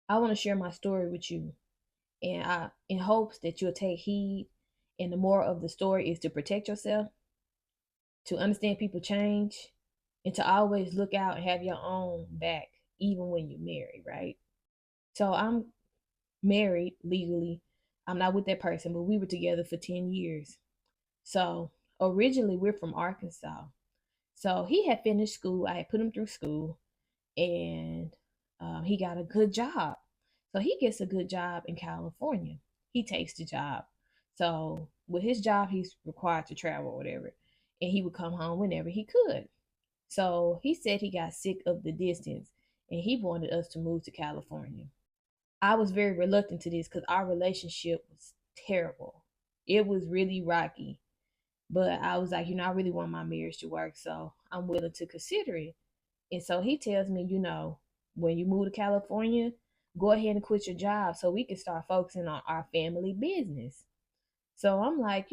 I want to share my story with you, and I in hopes that you'll take heed. And the moral of the story is to protect yourself, to understand people change, and to always look out and have your own back, even when you're married, right? So I'm married legally. I'm not with that person, but we were together for 10 years. So originally, we're from Arkansas. So he had finished school. I had put him through school, and he got a good job. So he gets a good job in California. He takes the job. So with his job, he's required to travel or whatever, and he would come home whenever he could. So he said he got sick of the distance, and he wanted us to move to California. I was very reluctant to this because our relationship was terrible. It was really rocky. But I was like, I really want my marriage to work, so I'm willing to consider it. And so he tells me, when you move to California, go ahead and quit your job so we can start focusing on our family business. So I'm like,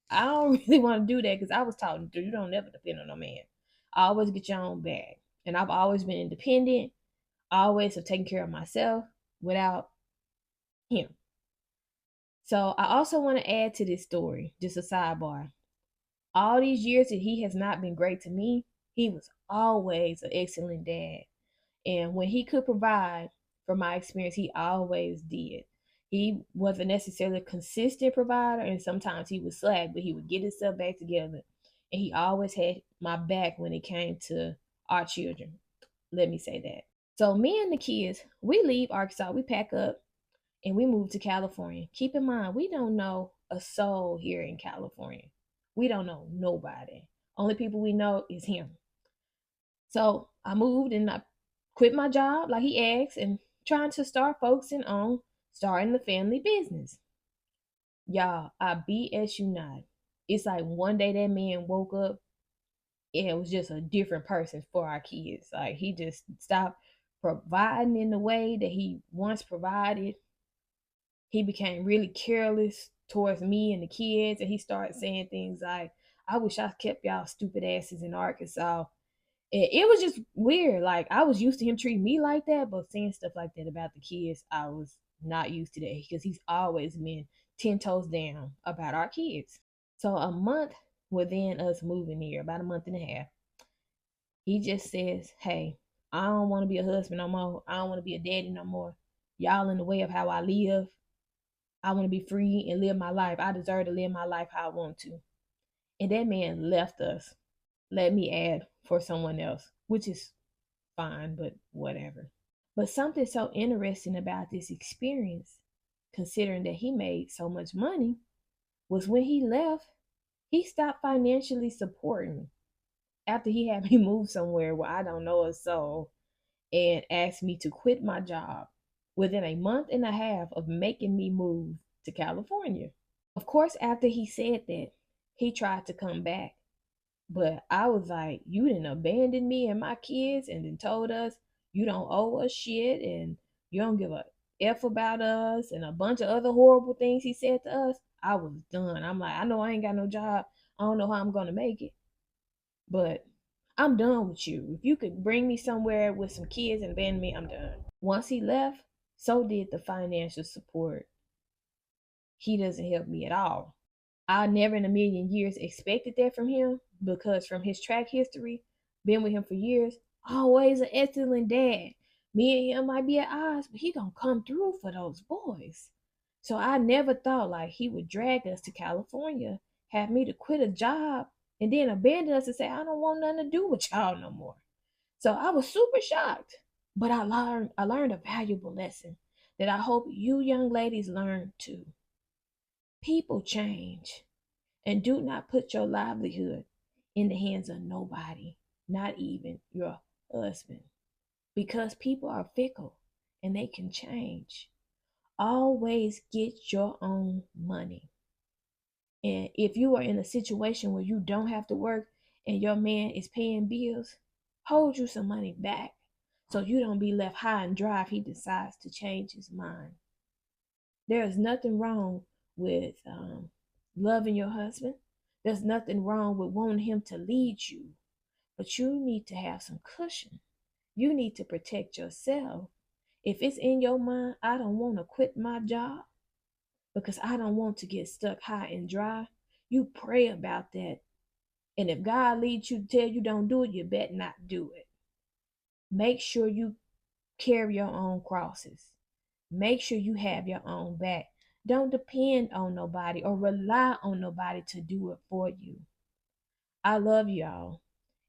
I don't really want to do that because I was taught you don't never depend on a man. I always get your own bag. And I've always been independent. I always have taken care of myself without him. So I also want to add to this story, just a sidebar. All these years that he has not been great to me, he was always an excellent dad. And when he could provide, from my experience, he always did. He wasn't necessarily a consistent provider, and sometimes he would slack, but he would get himself back together. And he always had my back when it came to our children. Let me say that. So me and the kids, we leave Arkansas, we pack up, and we move to California. Keep in mind, we don't know a soul here in California. We don't know nobody. Only people we know is him. So I moved and I quit my job like he asked and trying to start focusing on starting the family business. Y'all, I BS you not. It's like one day that man woke up and it was just a different person for our kids. Like he just stopped providing in the way that he once provided. He became really careless towards me and the kids, and he started saying things like, I wish I kept y'all stupid asses in Arkansas. It was just weird. Like I was used to him treating me like that, but saying stuff like that about the kids, I was not used to that because he's always been 10 toes down about our kids. So a month within us moving here, about a month and a half, he just says, "Hey, I don't want to be a husband no more. I don't want to be a daddy no more. Y'all in the way of how I live. I want to be free and live my life. I deserve to live my life how I want to." And that man left us. Let me add for someone else, which is fine, but whatever. But something so interesting about this experience, considering that he made so much money, was when he left, he stopped financially supporting after he had me move somewhere where I don't know a soul and asked me to quit my job within a month and a half of making me move to California. Of course, after he said that, he tried to come back. But I was like, you didn't abandon me and my kids and then told us you don't owe us shit and you don't give a F about us and a bunch of other horrible things he said to us. I was done. I'm like, I know I ain't got no job. I don't know how I'm gonna make it. But I'm done with you. If you could bring me somewhere with some kids and abandon me, I'm done. Once he left, so did the financial support. He doesn't help me at all. I never in a million years expected that from him because from his track history, been with him for years, always an excellent dad. Me and him might be at odds, but he gonna come through for those boys. So I never thought like he would drag us to California, have me to quit a job, and then abandon us and say, I don't want nothing to do with y'all no more. So I was super shocked. But I learned a valuable lesson that I hope you young ladies learn too. People change. And do not put your livelihood in the hands of nobody, not even your husband, because people are fickle and they can change. Always get your own money. And if you are in a situation where you don't have to work and your man is paying bills, hold you some money back so you don't be left high and dry if he decides to change his mind. There is nothing wrong with loving your husband. There's nothing wrong with wanting him to lead you, but you need to have some cushion. You need to protect yourself. If it's in your mind, I don't want to quit my job because I don't want to get stuck high and dry, you pray about that. And if God leads you to tell you don't do it, you bet not do it. Make sure you carry your own crosses. Make sure you have your own back. Don't depend on nobody or rely on nobody to do it for you. I love y'all,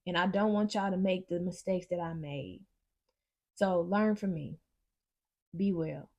and I don't want y'all to make the mistakes that I made. So learn from me. Be well.